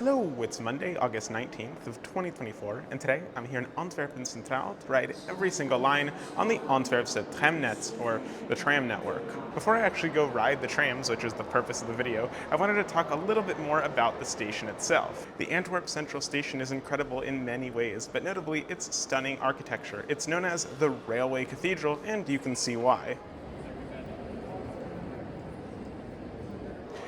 Hello, it's Monday, August 19th of 2024, and today I'm here in Antwerpen Centraal to ride every single line on the Antwerpse Tram net, or the tram network. Before I actually go ride the trams, which is the purpose of the video, I wanted to talk a little bit more about the station itself. The Antwerp Central Station is incredible in many ways, but notably its stunning architecture. It's known as the Railway Cathedral, and you can see why.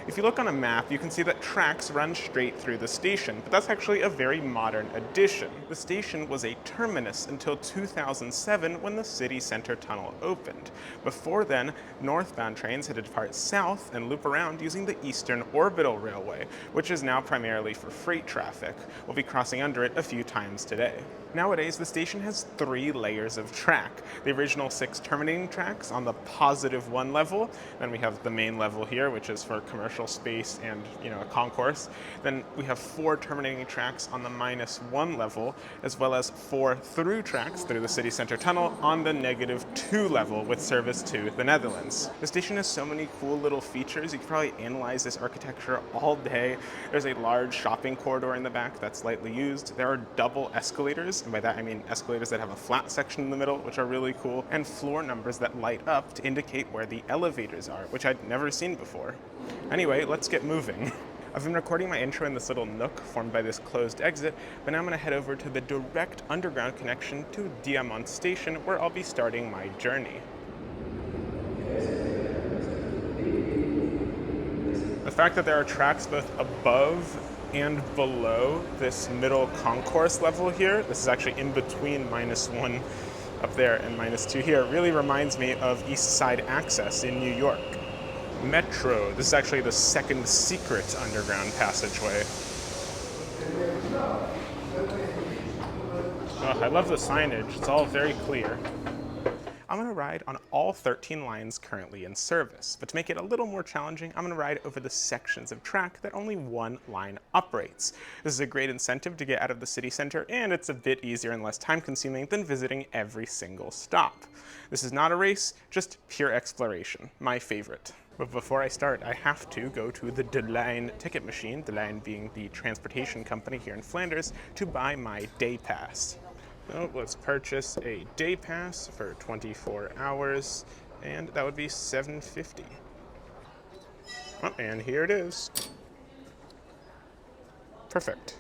If you look on a map, you can see that tracks run straight through the station, but that's actually a very modern addition. The station was a terminus until 2007 when the city center tunnel opened. Before then, northbound trains had to depart south and loop around using the Eastern Orbital Railway, which is now primarily for freight traffic. We'll be crossing under it a few times today. Nowadays, the station has 3 layers of track. The original 6 terminating tracks on the +1 level. Then we have the main level here, which is for commercial space and, a concourse. Then we have 4 terminating tracks on the -1 level, as well as 4 through tracks through the city center tunnel on the -2 level with service to the Netherlands. The station has so many cool little features. You could probably analyze this architecture all day. There's a large shopping corridor in the back that's lightly used. There are double escalators, and by that I mean escalators that have a flat section in the middle, which are really cool, and floor numbers that light up to indicate where the elevators are, which I'd never seen before. Anyway, let's get moving. I've been recording my intro in this little nook formed by this closed exit, but now I'm going to head over to the direct underground connection to Diamant Station, where I'll be starting my journey. The fact that there are tracks both above and below this middle concourse level here, this is actually in between -1 up there and -2 here, really reminds me of East Side Access in New York. Metro, this is actually the second secret underground passageway. Oh, I love the signage, it's all very clear. I'm going to ride on all 13 lines currently in service, but to make it a little more challenging, I'm going to ride over the sections of track that only one line operates. This is a great incentive to get out of the city center, and it's a bit easier and less time-consuming than visiting every single stop. This is not a race, just pure exploration, my favorite. But before I start, I have to go to the De Lijn ticket machine, De Lijn being the transportation company here in Flanders, to buy my day pass. So let's purchase a day pass for 24 hours, and that would be $7.50. Oh, and here it is. Perfect.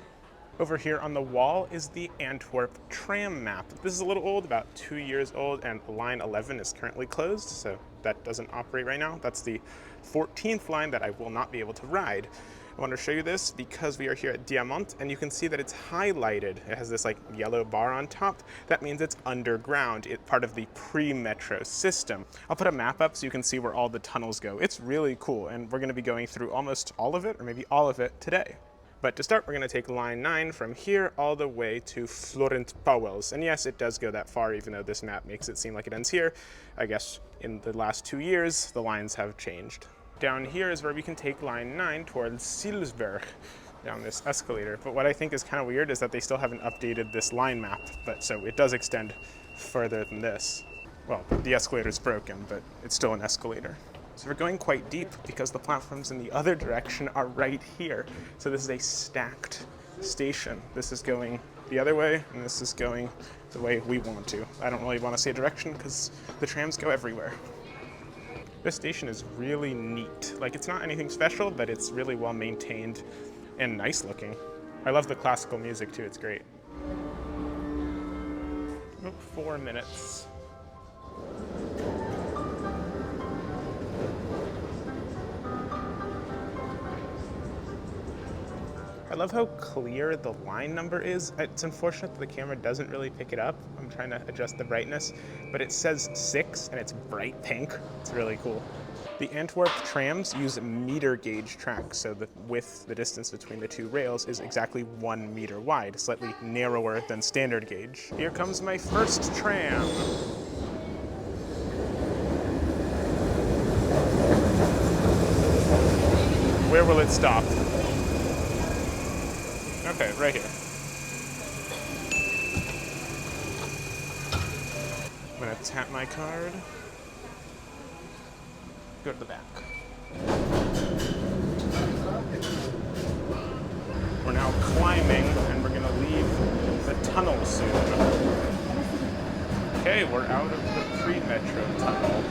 Over here on the wall is the Antwerp tram map. This is a little old, about 2 years old, and line 11 is currently closed, so that doesn't operate right now. That's the 14th line that I will not be able to ride. I want to show you this because we are here at Diamant, and you can see that it's highlighted. It has this yellow bar on top. That means it's underground. It's part of the premetro system. I'll put a map up so you can see where all the tunnels go. It's really cool, and we're going to be going through almost all of it, or maybe all of it, today. But to start, we're going to take line 9 from here all the way to Florent Pauwels. And yes, it does go that far, even though this map makes it seem like it ends here. I guess in the last 2 years, the lines have changed. Down here is where we can take line 9 towards Silsberg, down this escalator. But what I think is kind of weird is that they still haven't updated this line map, but so it does extend further than this. Well, the escalator's broken, but it's still an escalator. So we're going quite deep because the platforms in the other direction are right here. So this is a stacked station. This is going the other way, and this is going the way we want to. I don't really want to see a direction because the trams go everywhere. This station is really neat. It's not anything special, but it's really well maintained and nice looking. I love the classical music too, it's great. About 4 minutes. I love how clear the line number is. It's unfortunate that the camera doesn't really pick it up. I'm trying to adjust the brightness, but it says 6 and it's bright pink. It's really cool. The Antwerp trams use meter gauge tracks, so the distance between the 2 rails is exactly 1 meter wide, slightly narrower than standard gauge. Here comes my first tram. Where will it stop? Okay, right here. I'm gonna tap my card. Go to the back. We're now climbing, and we're going to leave the tunnel soon. Okay, we're out of the premetro tunnel.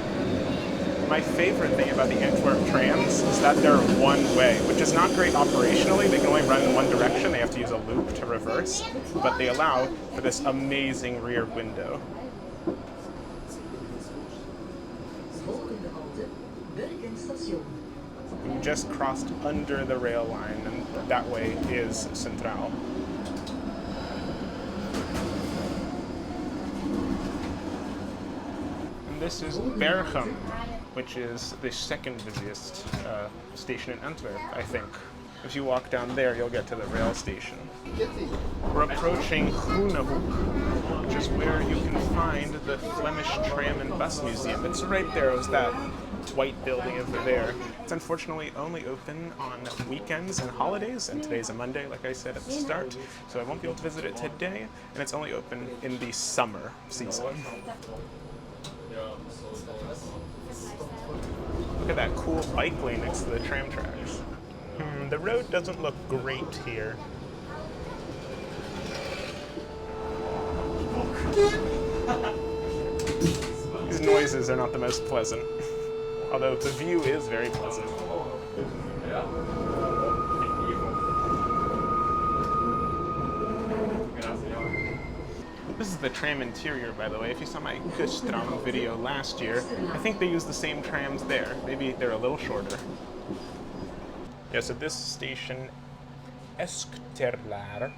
My favorite thing about the Antwerp trams is that they're one way, which is not great operationally. They can only run in one direction. They have to use a loop to reverse, but they allow for this amazing rear window. We just crossed under the rail line, and that way is Centraal. And this is Belgium, which is the second busiest station in Antwerp, I think. If you walk down there, you'll get to the rail station. We're approaching Groenehoek, which is where you can find the Flemish Tram and Bus Museum. It's right there. It was that white building over there. It's unfortunately only open on weekends and holidays, and today's a Monday, like I said at the start, so I won't be able to visit it today, and it's only open in the summer season. Look at that cool bike lane next to the tram tracks. The road doesn't look great here. These noises are not the most pleasant, although the view is very pleasant. This is the tram interior, by the way. If you saw my Tram video last year, I think they use the same trams there. Maybe they're a little shorter. Yeah, so this station, Eschterlaar,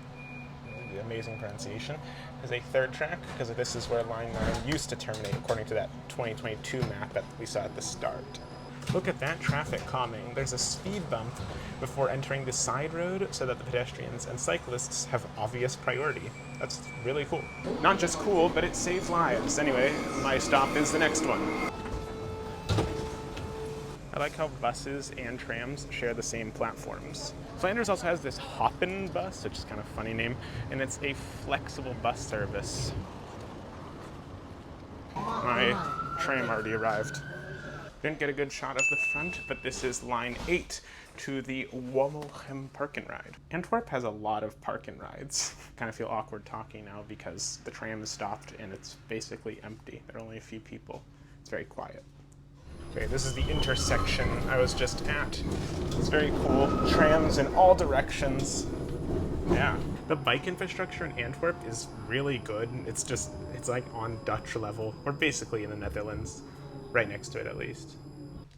amazing pronunciation, has a third track, because this is where Line 9 used to terminate, according to that 2022 map that we saw at the start. Look at that traffic calming. There's a speed bump before entering the side road so that the pedestrians and cyclists have obvious priority. That's really cool. Not just cool, but it saves lives. Anyway, my stop is the next one. I like how buses and trams share the same platforms. Flanders also has this Hoppen bus, which is kind of a funny name, and it's a flexible bus service. My tram already arrived. Didn't get a good shot of the front, but this is line 8 to the Womelgem park and ride. Antwerp has a lot of park and rides. Kind of feel awkward talking now because the tram is stopped and it's basically empty. There are only a few people. It's very quiet. Okay, this is the intersection I was just at. It's very cool. Trams in all directions. Yeah. The bike infrastructure in Antwerp is really good. It's like on Dutch level. We're basically in the Netherlands. Right next to it, at least.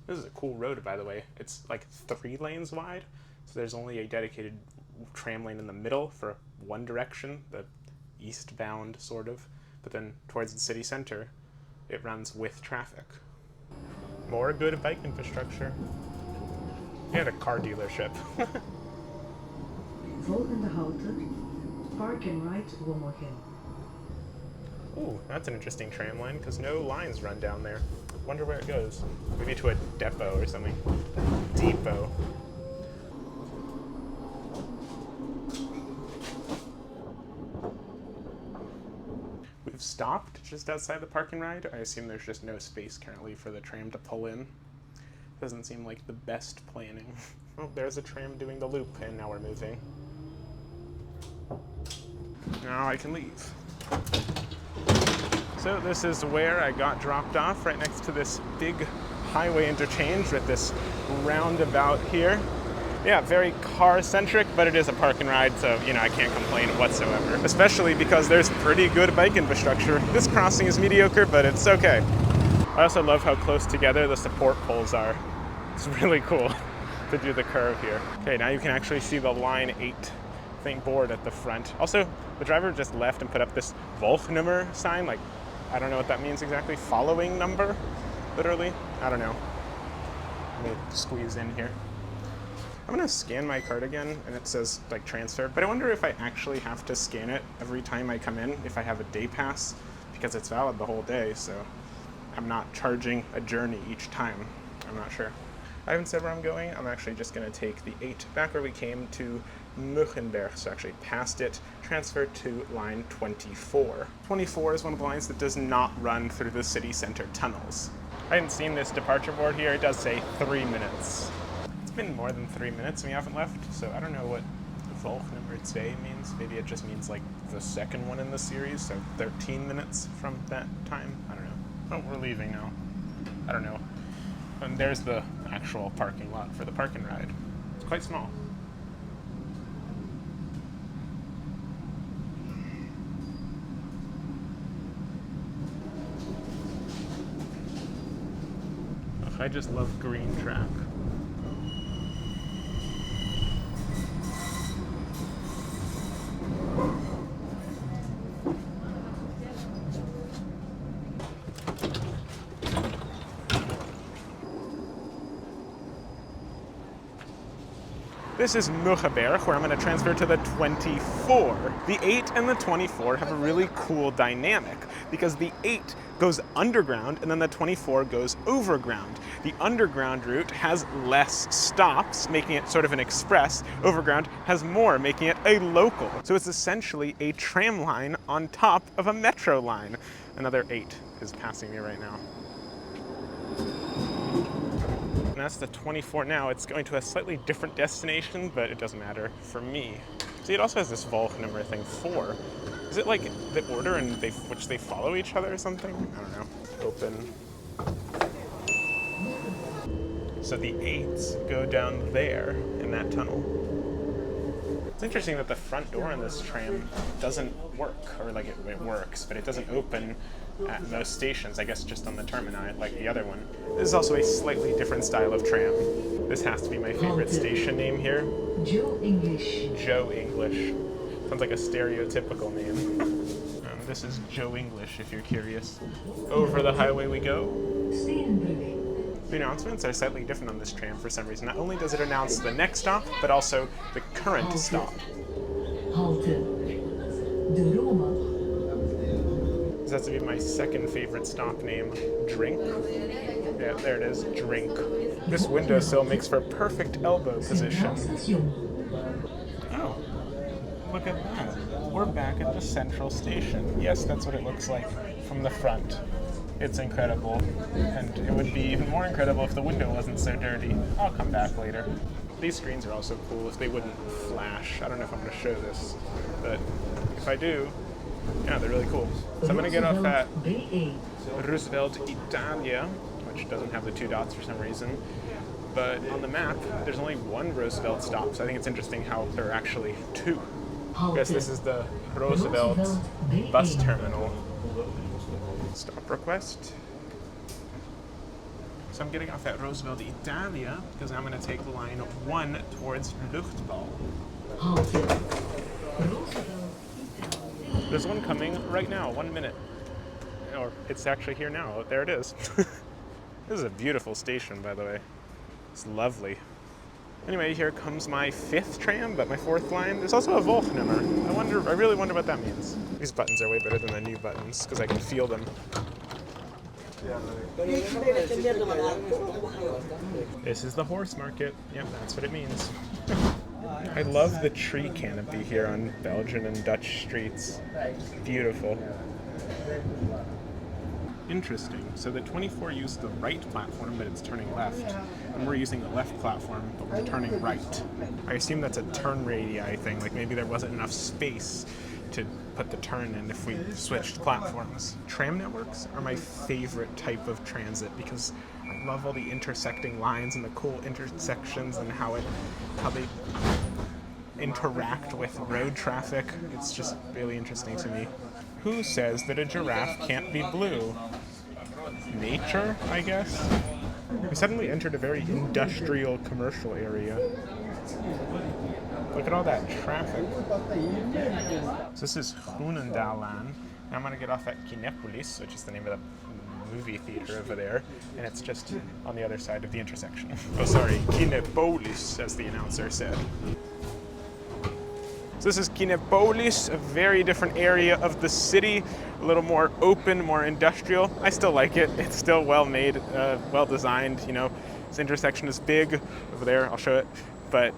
This is a cool road, by the way. It's like 3 lanes wide, so there's only a dedicated tram lane in the middle for one direction, the eastbound, sort of. But then towards the city center, it runs with traffic. More good bike infrastructure. And a car dealership. Volgende halte, park and ride Womelgem. Ooh, that's an interesting tram line, because no lines run down there. Wonder where it goes. Maybe to a depot or something. Depot. We've stopped just outside the park and ride. I assume there's just no space currently for the tram to pull in. Doesn't seem like the best planning. Oh, there's a tram doing the loop, and now we're moving. Now I can leave. So this is where I got dropped off, right next to this big highway interchange with this roundabout here. Yeah, very car-centric, but it is a park and ride, so, I can't complain whatsoever. Especially because there's pretty good bike infrastructure. This crossing is mediocre, but it's okay. I also love how close together the support poles are. It's really cool to do the curve here. Okay, now you can actually see the line 8 board at the front. Also, the driver just left and put up this Volgnummer sign, like, I don't know what that means exactly. Following number, literally. I don't know. Let me squeeze in here. I'm gonna scan my card again, and it says like transfer, but I wonder if I actually have to scan it every time I come in, if I have a day pass, because it's valid the whole day, so I'm not charging a journey each time. I'm not sure. I haven't said where I'm going. I'm actually just gonna take the 8 back where we came to Muigenberg, so actually past it, transfer to line 24. 24 is one of the lines that does not run through the city center tunnels. I hadn't seen this departure board here. It does say 3 minutes. It's been more than 3 minutes and we haven't left, so I don't know what Volgnummer 2 means. Maybe it just means like the second one in the series, so 13 minutes from that time. I don't know. Oh, we're leaving now. I don't know. And there's the actual parking lot for the park and ride. It's quite small. Ugh, I just love green track. This is Mugeberg, where I'm going to transfer to the 24. The 8 and the 24 have a really cool dynamic because the 8 goes underground and then the 24 goes overground. The underground route has less stops, making it sort of an express. Overground has more, making it a local. So it's essentially a tram line on top of a metro line. Another 8 is passing me right now. And that's the 24 now. It's going to a slightly different destination, but it doesn't matter for me. See, it also has this Volgnummer thing, 4. Is it like the order in which they follow each other or something? I don't know. Open. So the 8s go down there in that tunnel. It's interesting that the front door in this tram doesn't work, or like it works, but it doesn't open at most stations, I guess just on the termini, like the other one. This is also a slightly different style of tram. This has to be my favorite station name here. Joe English. Joe English. Sounds like a stereotypical name. This is Joe English, if you're curious. Over the highway we go. The announcements are slightly different on this tram for some reason. Not only does it announce the next stop, but also the current stop. Halte de Roma. This has to be my second favorite stop name, Drink. Yeah, there it is, Drink. This windowsill makes for perfect elbow position. Oh, look at that. We're back at the central station. Yes, that's what it looks like from the front. It's incredible, and it would be even more incredible if the window wasn't so dirty. I'll come back later. These screens are also cool if they wouldn't flash. I don't know if I'm going to show this, but if I do, yeah, they're really cool. So I'm going to get off at Roosevelt, Italia, which doesn't have the 2 dots for some reason. But on the map, there's only one Roosevelt stop, so I think it's interesting how there are actually 2. I guess this is the Roosevelt bus terminal. Stop request. So I'm getting off at Roosevelt, Italia, because I'm going to take line 1 towards Luchtbal. There's one coming right now, 1 minute. Or it's actually here now. There it is. This is a beautiful station, by the way. It's lovely. Anyway, here comes my 5th tram, but my 4th line. There's also a Volgnummer. I really wonder what that means. These buttons are way better than the new buttons, because I can feel them. This is the horse market. Yep, that's what it means. I love the tree canopy here on Belgian and Dutch streets. Beautiful. Interesting. So the 24 used the right platform, but it's turning left. And we're using the left platform, but we're turning right. I assume that's a turn radii thing, like maybe there wasn't enough space to put the turn in if we switched platforms. Tram networks are my favorite type of transit because I love all the intersecting lines and the cool intersections and how they interact with road traffic. It's just really interesting to me. Who says that a giraffe can't be blue? Nature, I guess? We suddenly entered a very industrial commercial area. Look at all that traffic. So this is Groenendaal. I'm going to get off at Kinepolis, which is the name of the movie theater over there, and it's just on the other side of the intersection. Oh, sorry, Kinepolis, as the announcer said. So this is Kinepolis, a very different area of the city, a little more open, more industrial. I still like it. It's still well made, well designed, you know. This intersection is big over there, I'll show it, but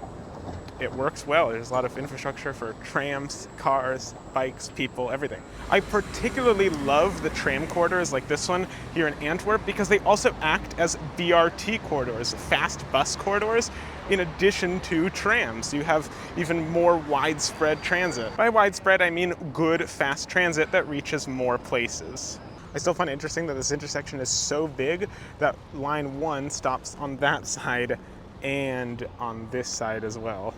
it works well. There's a lot of infrastructure for trams, cars, bikes, people, everything. I particularly love the tram corridors like this one here in Antwerp because they also act as BRT corridors, fast bus corridors, in addition to trams. You have even more widespread transit. By widespread, I mean good, fast transit that reaches more places. I still find it interesting that this intersection is so big that line 1 stops on that side and on this side as well.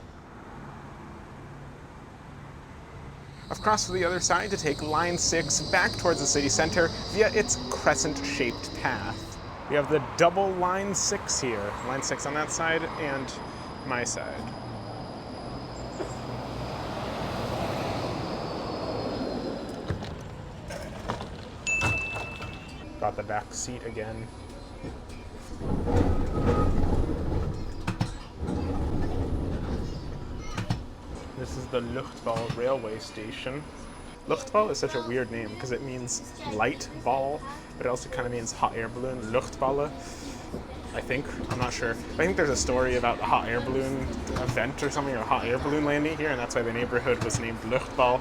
I've crossed to the other side to take line 6 back towards the city center via its crescent-shaped path. We have the double line 6 here. Line 6 on that side and my side. Got the back seat again. This is the Luchtbal railway station. Luchtbal is such a weird name because it means light ball, but it also kind of means hot air balloon. Luchtballen, I think. I'm not sure. I think there's a story about a hot air balloon event or something, or a hot air balloon landing here, and that's why the neighborhood was named Luchtbal.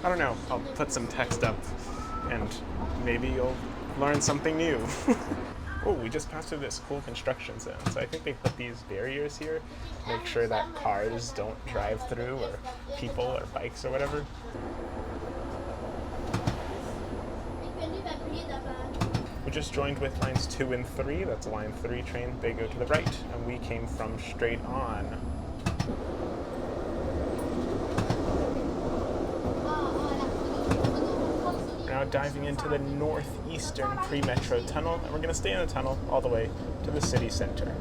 I don't know. I'll put some text up and maybe you'll learn something new. Oh, we just passed through this cool construction zone. So I think they put these barriers here to make sure that cars don't drive through, or people or bikes or whatever. We just joined with lines 2 and 3. That's a line 3 train. They go to the right, and we came from straight on. Now diving into the northeastern premetro tunnel, and we're going to stay in the tunnel all the way to the city center.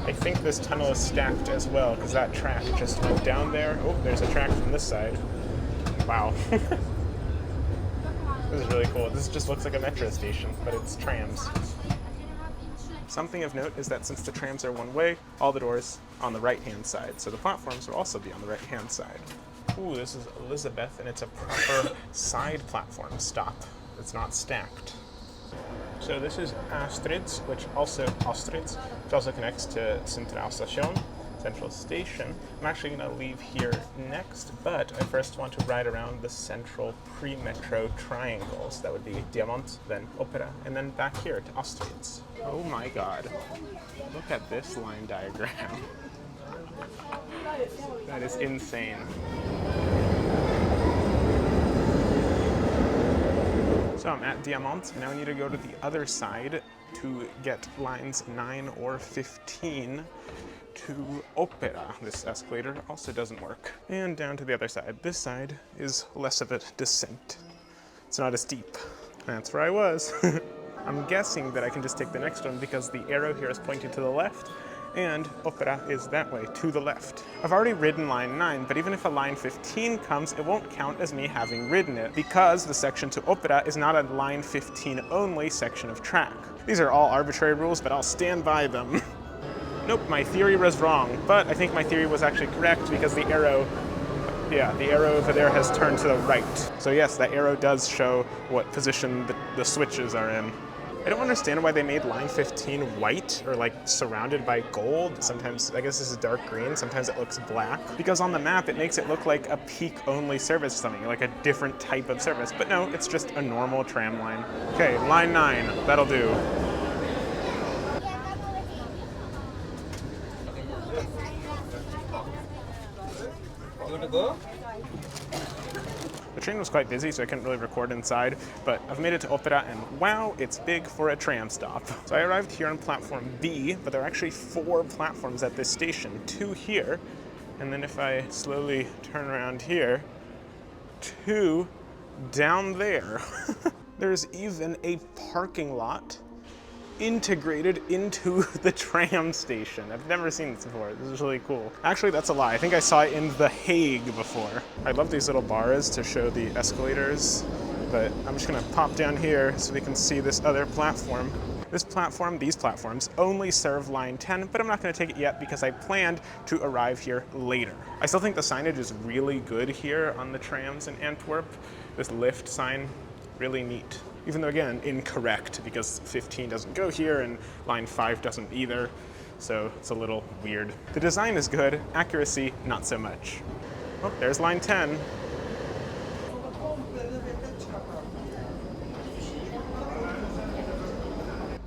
I think this tunnel is stacked as well because that track just went down there. Oh, there's a track from this side. Wow. This is really cool. This just looks like a metro station, but it's trams. Something of note is that since the trams are one way, all the doors on the right-hand side, so the platforms will also be on the right-hand side. Ooh, this is Elizabeth, and it's a proper side platform stop. It's not stacked. So this is Astrid's, which also connects to Centraal Station, Central Station. I'm actually going to leave here next, but I first want to ride around the central pre-metro triangles. That would be Diamant, then Opera, and then back here to Astrid's. Oh my god. Look at this line diagram. That is insane. So I'm at Diamant, now I need to go to the other side to get lines 9 or 15 to Opera. This escalator also doesn't work. And down to the other side. This side is less of a descent. It's not as steep. That's where I was. I'm guessing that I can just take the next one because the arrow here is pointing to the left, and Opera is that way, to the left. I've already ridden line 9, but even if a line 15 comes, it won't count as me having ridden it, because the section to Opera is not a line 15 only section of track. These are all arbitrary rules, but I'll stand by them. Nope, my theory was wrong, but I think my theory was actually correct because the arrow over there has turned to the right. So yes, that arrow does show what position the switches are in. I don't understand why they made line 15 white or like surrounded by gold. Sometimes, I guess this is dark green, sometimes it looks black. Because on the map it makes it look like a peak-only service something, like a different type of service. But no, it's just a normal tram line. Okay, line 9, that'll do. You want to go? The train was quite busy, so I couldn't really record inside, but I've made it to Opera, and wow, it's big for a tram stop. So I arrived here on platform B, but there are actually 4 platforms at this station, 2 here, and then if I slowly turn around here, 2 down there. There's even a parking lot integrated into the tram station. I've never seen this before. This is really cool. Actually, that's a lie. I think I saw it in The Hague before. I love these little bars to show the escalators, but I'm just gonna pop down here so we can see this other platform. These platforms only serve line 10, but I'm not gonna take it yet because I planned to arrive here later. I still think the signage is really good here on the trams in Antwerp. This lift sign, really neat. Even though, again, incorrect because 15 doesn't go here and line 5 doesn't either. so it's a little weird. The design is good, accuracy not so much. Oh, there's line 10.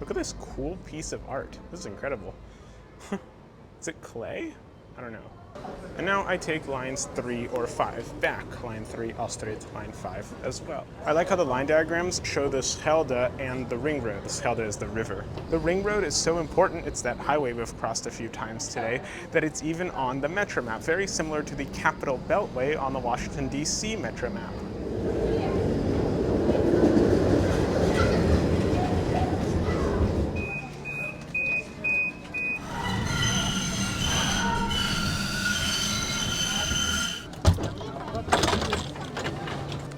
Look at this cool piece of art. This is incredible. Is it clay? I don't know. And now I take lines 3 or 5 back. Line 3, Astrid, line 5 as well. I like how the line diagrams show the Schelde and the ring road. The Schelde is the river. The ring road is so important, it's that highway we've crossed a few times today, that it's even on the metro map, very similar to the Capital Beltway on the Washington, D.C. metro map.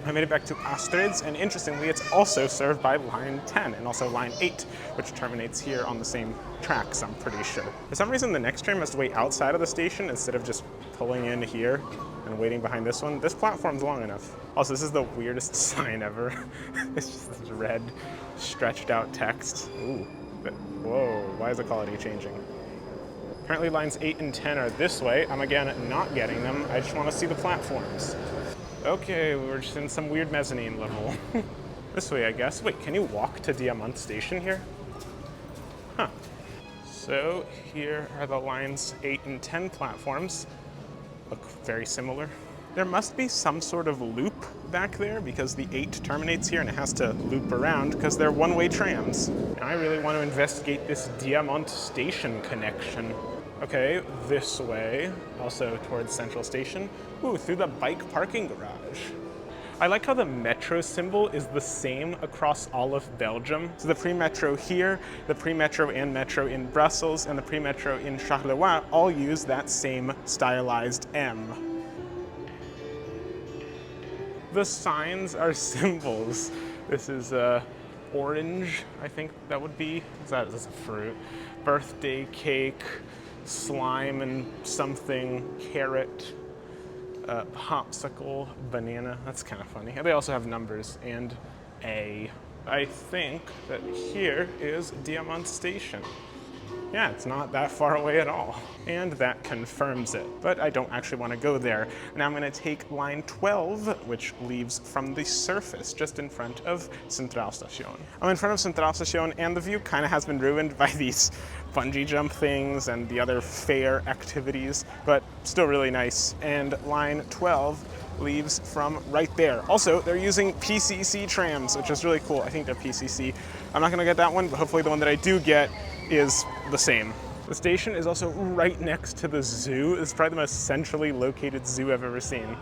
I made it back to Astrid's, and interestingly, it's also served by line 10 and also line 8, which terminates here on the same tracks, I'm pretty sure. For some reason, the next tram has to wait outside of the station instead of just pulling in here and waiting behind this one. This platform's long enough. Also, this is the weirdest sign ever. It's just this red, stretched out text. Ooh, but whoa, why is the quality changing? Apparently lines 8 and 10 are this way. I'm again not getting them. I just want to see the platforms. Okay, we're just in some weird mezzanine level. This way, I guess. Wait, can you walk to Diamant Station here? Huh. So here are the lines 8 and 10 platforms. Look very similar. There must be some sort of loop back there because the 8 terminates here and it has to loop around because they're one-way trams. And I really want to investigate this Diamant Station connection. Okay, this way, also towards Central Station. Ooh, through the bike parking garage. I like how the metro symbol is the same across all of Belgium. So the premetro here, the premetro and metro in Brussels, and the premetro in Charleroi all use that same stylized M. The signs are symbols. This is orange, I think that would be. Is that a fruit? Birthday cake. Slime and something, carrot, popsicle, banana. That's kind of funny. And they also have numbers and A. I think that here is Diamant Station. Yeah, it's not that far away at all. And that confirms it. But I don't actually want to go there. Now I'm going to take line 12, which leaves from the surface just in front of Centraal Station. I'm in front of Centraal Station, and the view kind of has been ruined by these bungee jump things and the other fair activities, but still really nice. And line 12 leaves from right there. Also, they're using PCC trams, which is really cool. I think they're PCC. I'm not going to get that one, but hopefully the one that I do get is the same. The station is also right next to the zoo. It's probably the most centrally located zoo I've ever seen.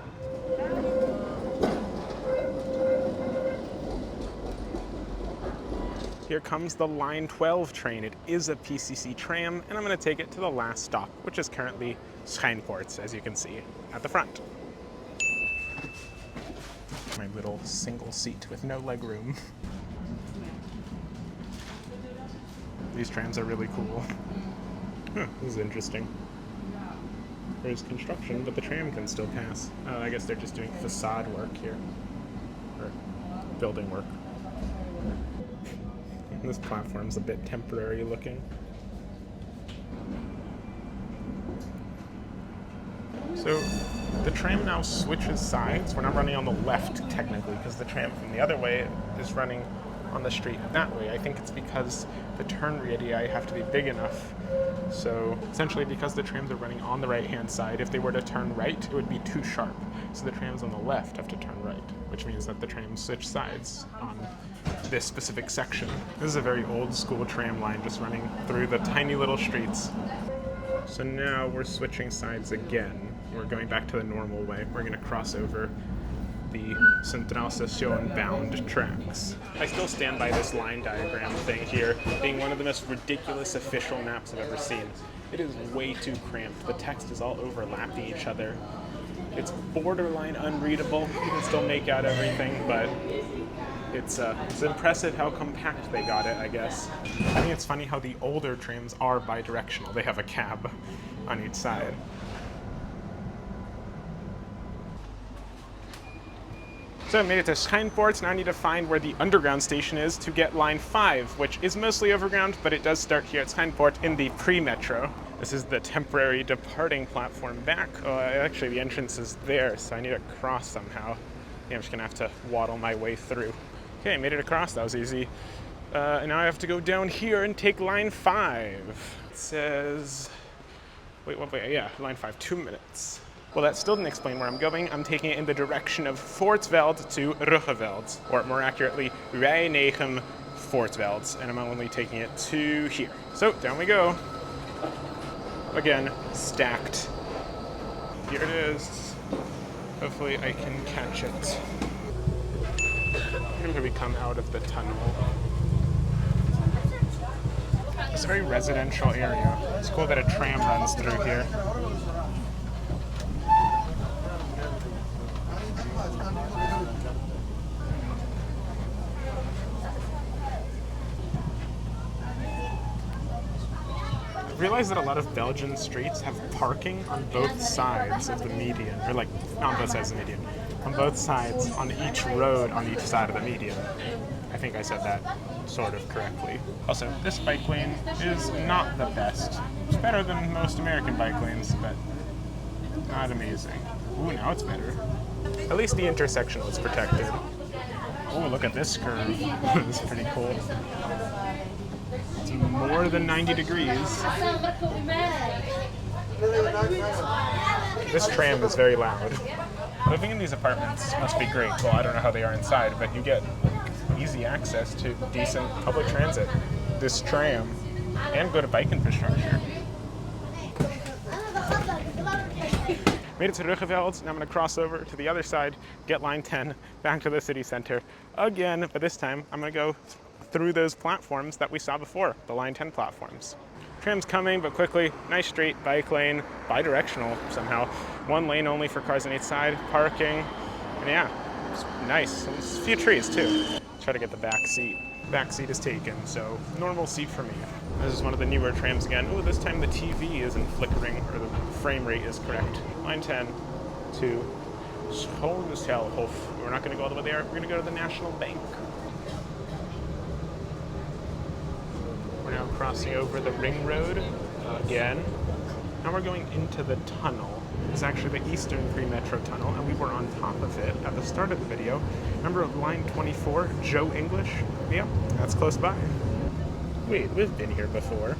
Here comes the line 12 train. It is a PCC tram, and I'm going to take it to the last stop, which is currently Schijnpoort, as you can see at the front. My little single seat with no legroom. These trams are really cool. Huh, this is interesting. There's construction, but the tram can still pass. Oh, I guess they're just doing facade work here. Or building work. This platform's a bit temporary looking. So the tram now switches sides. We're not running on the left technically because the tram from the other way is running on the street that way. I think it's because the turn radii have to be big enough. So essentially because the trams are running on the right-hand side, if they were to turn right, it would be too sharp. So the trams on the left have to turn right, which means that the trams switch sides on this specific section. This is a very old school tram line just running through the tiny little streets. So now we're switching sides again. We're going back to the normal way. We're going to cross over the Centraal Station bound tracks. I still stand by this line diagram thing here being one of the most ridiculous official maps I've ever seen. It is way too cramped. The text is all overlapping each other. It's borderline unreadable. You can still make out everything, but it's impressive how compact they got it, I guess. I think it's funny how the older trams are bidirectional. They have a cab on each side. So I made it to Schijnpoort. Now I need to find where the underground station is to get line 5, which is mostly overground, but it does start here at Schijnpoort in the premetro. This is the temporary departing platform back. Oh, actually the entrance is there, so I need to cross somehow. Yeah, I'm just gonna have to waddle my way through. Okay, I made it across, that was easy. And now I have to go down here and take line 5. It says, wait, yeah, line 5, 2 minutes. Well, that still didn't explain where I'm going. I'm taking it in the direction of Voortveld to Ruggeveld, or more accurately, Rij-9 Voortveld, and I'm only taking it to here. So, down we go. Again, stacked. Here it is. Hopefully I can catch it. Here we come out of the tunnel. It's a very residential area. It's cool that a tram runs through here. I realized that a lot of Belgian streets have parking on both sides of the median, or like, not on both sides of the median, on both sides, on each road, on each side of the median. I think I said that sort of correctly. Also, this bike lane is not the best. It's better than most American bike lanes, but not amazing. Ooh, now it's better. At least the intersection was protected. Ooh, look at this curve. It's pretty cool. It's more than 90 degrees. This tram is very loud. Living in these apartments must be great. Well, I don't know how they are inside, but you get easy access to decent public transit, this tram, and good bike infrastructure. Made it to Ruggeveld. Now I'm going to cross over to the other side, get line 10, back to the city center again, but this time I'm going to go through those platforms that we saw before, the line 10 platforms. Tram's coming, but quickly. Nice straight bike lane, bi-directional somehow. One lane only for cars on each side, parking, and yeah, it's nice. There's a few trees too. Try to get the back seat. Back seat is taken, so normal seat for me. This is one of the newer trams again. Ooh, this time the TV isn't flickering, or the frame rate is correct. Line 10 to Schoonselhof. We're not going to go all the way there. We're going to go to the National Bank. We're now crossing over the ring road again. Now we're going into the tunnel. It's actually the Eastern Premetro tunnel, and we were on top of it at the start of the video. Remember line 24, Joe English? Yeah, that's close by. Wait, we've been here before.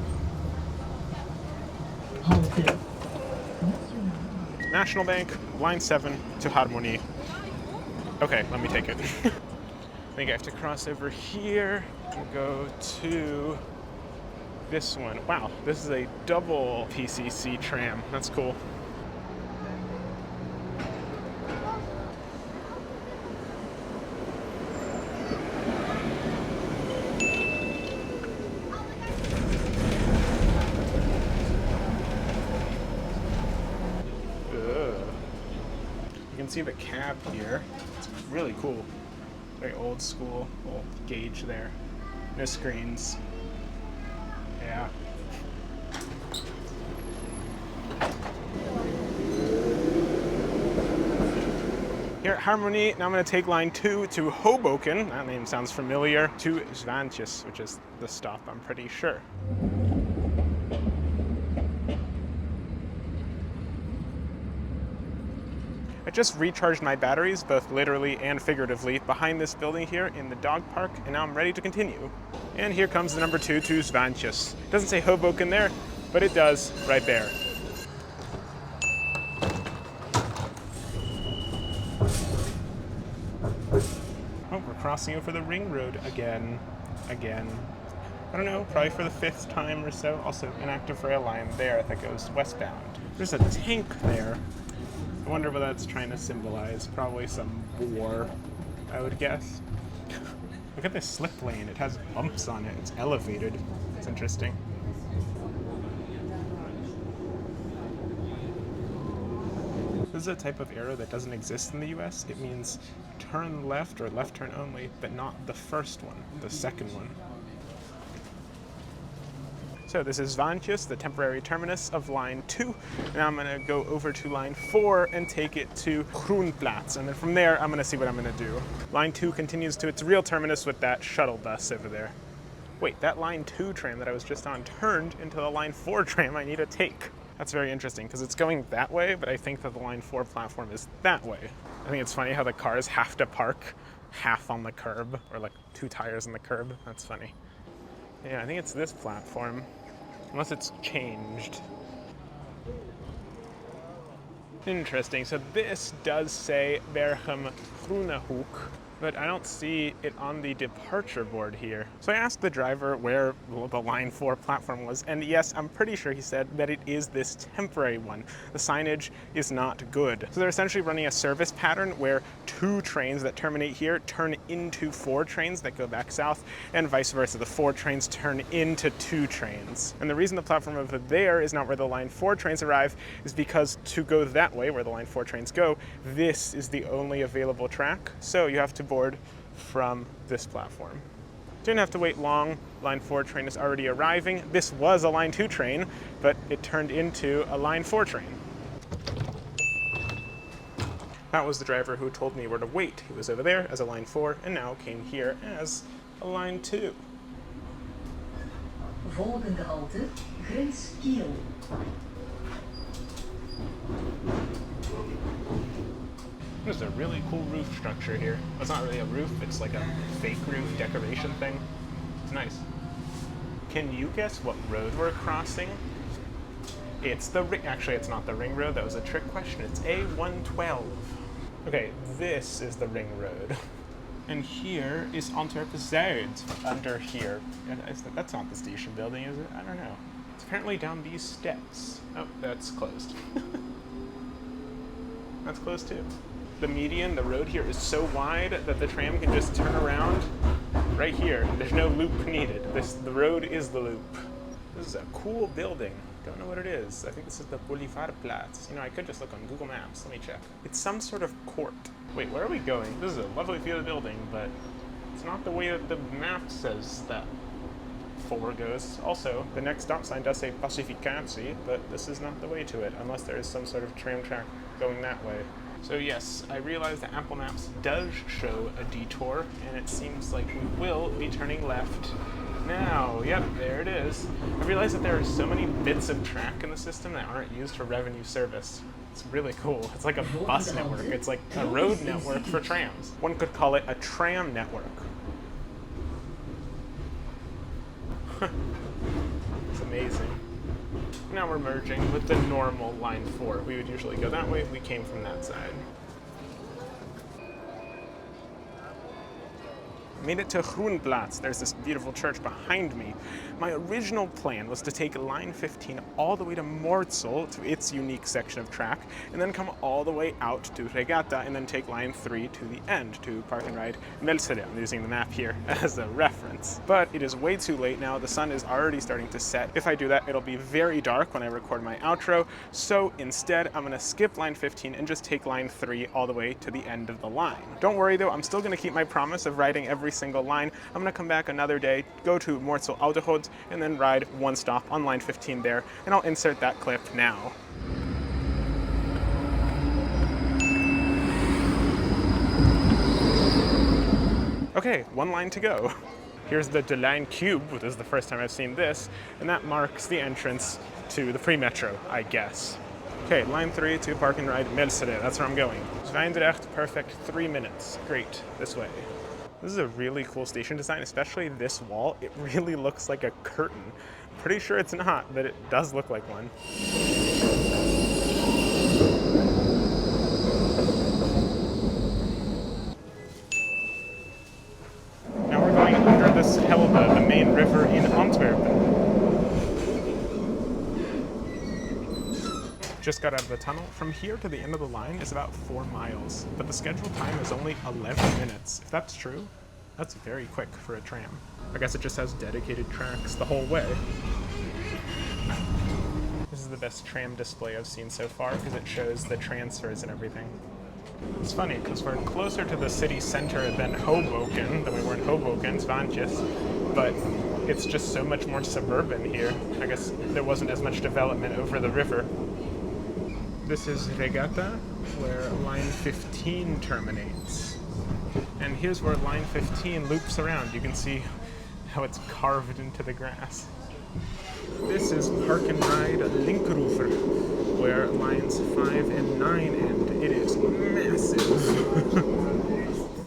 National Bank, line 7 to Harmonie. Okay, let me take it. I think I have to cross over here and go to this one. Wow, this is a double PCC tram. That's cool. You can see the cab here. It's really cool. Very old school, little gauge there. No screens. Yeah. Here at Harmonie, now I'm going to take line 2 to Hoboken. That name sounds familiar. To Zwaantjes, which is the stop, I'm pretty sure. I just recharged my batteries, both literally and figuratively, behind this building here in the dog park, and now I'm ready to continue. And here comes the number 2 to Zwaantjes. Doesn't say Hoboken there, but it does right there. Oh, we're crossing over the ring road again. I don't know, probably for the 5th time or so. Also, an active rail line there that goes westbound. There's a tank there. I wonder what that's trying to symbolize. Probably some war, I would guess. Look at this slip lane. It has bumps on it. It's elevated. It's interesting. This is a type of arrow that doesn't exist in the US. It means turn left or left turn only, but not the first one, the second one. So this is Svantjes, the temporary terminus of line 2. Now I'm gonna go over to line 4 and take it to Groenplaats. And then from there, I'm gonna see what I'm gonna do. Line 2 continues to its real terminus with that shuttle bus over there. Wait, that line 2 tram that I was just on turned into the line 4 tram I need to take. That's very interesting because it's going that way, but I think that the line 4 platform is that way. I think it's funny how the cars have to park half on the curb, or like 2 tires on the curb. That's funny. Yeah, I think it's this platform, unless it's changed. Interesting, so this does say Berchem Groenehoek, but I don't see it on the departure board here. So I asked the driver where the line 4 platform was, and yes, I'm pretty sure he said that it is this temporary one. The signage is not good. So they're essentially running a service pattern where 2 trains that terminate here turn into 4 trains that go back south, and vice versa. The 4 trains turn into 2 trains. And the reason the platform over there is not where the line 4 trains arrive is because to go that way, where the line 4 trains go, this is the only available track. So you have to board from this platform. Didn't have to wait long. Line 4 train is already arriving. This was a line 2 train, but it turned into a line 4 train. That was the driver who told me where to wait. He was over there as a line 4 and now came here as a line 2. Volgende halte, Grens Kiel. There's a really cool roof structure here. It's not really a roof, it's like a fake roof decoration thing. It's nice. Can you guess what road we're crossing? It's the actually it's not the ring road, that was a trick question. It's A112. Okay, this is the ring road. And here is Antwerp Zuid under here. And that's not the station building, is it? I don't know. It's apparently down these steps. Oh, that's closed. That's closed too. The median, the road here is so wide that the tram can just turn around right here. There's no loop needed. The road is the loop. This is a cool building. Don't know what it is. I think this is the Boulevardplatz. You know, I could just look on Google Maps. Let me check. It's some sort of court. Wait, where are we going? This is a lovely view of the building, but it's not the way that the map says that 4 goes. Also, the next stop sign does say Pacificatie, but this is not the way to it, unless there is some sort of tram track going that way. So yes, I realize that Apple Maps does show a detour, and it seems like we will be turning left now. Yep, there it is. I realize that there are so many bits of track in the system that aren't used for revenue service. It's really cool. It's like a bus network. It's like a road network for trams. One could call it a tram network. It's amazing. Now we're merging with the normal line 4. We would usually go that way. We came from that side. Made it to Groenplaats. There's this beautiful church behind me. My original plan was to take line 15 all the way to Melsele, to its unique section of track, and then come all the way out to Regatta, and then take line 3 to the end, to Park and Ride Melsele. I'm using the map here as a reference. But it is way too late now. The sun is already starting to set. If I do that, it'll be very dark when I record my outro. So instead, I'm gonna skip line 15 and just take line 3 all the way to the end of the line. Don't worry though, I'm still gonna keep my promise of riding every single line. I'm gonna come back another day, go to Melsele Ouderhout, and then ride 1 stop on line 15 there, and I'll insert that clip now. Okay, 1 line to go. Here's the De Lijn Cube, which is the first time I've seen this, and that marks the entrance to the premetro, I guess. Okay, line 3 to Park and Ride Melsele, that's where I'm going. Zwijndrecht, perfect, 3 minutes. Great, this way. This is a really cool station design, especially this wall. It really looks like a curtain. Pretty sure it's not, but it does look like one. Now we're going under the Schelde, the main river in Antwerp. Just got out of the tunnel. From here to the end of the line is about 4 miles, but the scheduled time is only 11 minutes. If that's true, that's very quick for a tram. I guess it just has dedicated tracks the whole way. This is the best tram display I've seen so far because it shows the transfers and everything. It's funny because we're closer to the city center than Hoboken, than we were in Hoboken, Svantjes, but it's just so much more suburban here. I guess there wasn't as much development over the river. This is Regatta, where line 15 terminates. And here's where line 15 loops around. You can see how it's carved into the grass. This is Park and Ride Linkeroever, where lines 5 and 9 end. It is massive.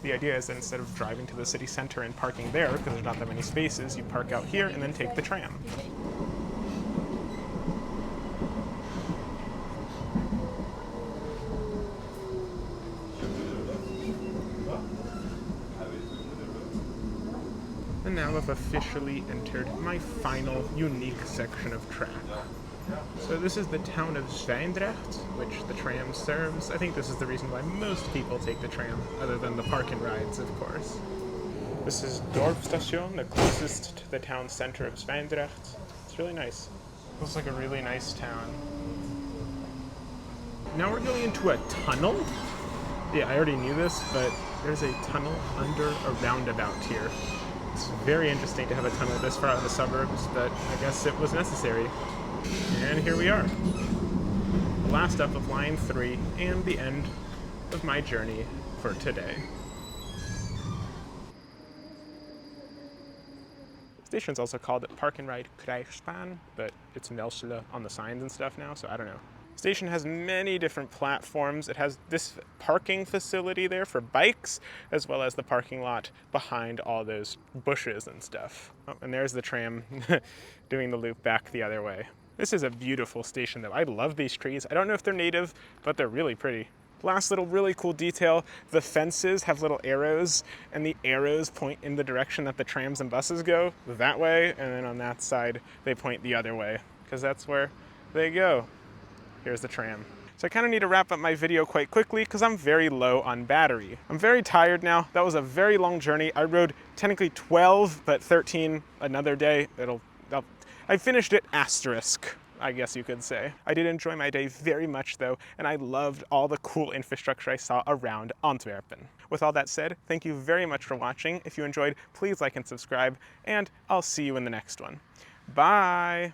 The idea is that instead of driving to the city center and parking there, because there's not that many spaces, you park out here and then take the tram. And now I've officially entered my final unique section of track. So this is the town of Zwijndrecht, which the tram serves. I think this is the reason why most people take the tram, other than the park and rides, of course. This is Dorpstation, the closest to the town center of Zwijndrecht. It's really nice. Looks like a really nice town. Now we're going into a tunnel? Yeah, I already knew this, but there's a tunnel under a roundabout here. It's very interesting to have a tunnel this far out of the suburbs, but I guess it was necessary. And here we are. The last stop of line 3 and the end of my journey for today. The station's also called Park and Ride Krijgsbaan, but it's Melsele on the signs and stuff now, so I don't know. The station has many different platforms. It has this parking facility there for bikes, as well as the parking lot behind all those bushes and stuff. Oh, and there's the tram doing the loop back the other way. This is a beautiful station though. I love these trees. I don't know if they're native, but they're really pretty. Last little really cool detail, the fences have little arrows, and the arrows point in the direction that the trams and buses go, that way, and then on that side, they point the other way, because that's where they go. Here's the tram. So I kind of need to wrap up my video quite quickly because I'm very low on battery. I'm very tired now. That was a very long journey. I rode technically 12, but 13 another day. I finished it asterisk, I guess you could say. I did enjoy my day very much though, and I loved all the cool infrastructure I saw around Antwerpen. With all that said, thank you very much for watching. If you enjoyed, please like and subscribe, and I'll see you in the next one. Bye!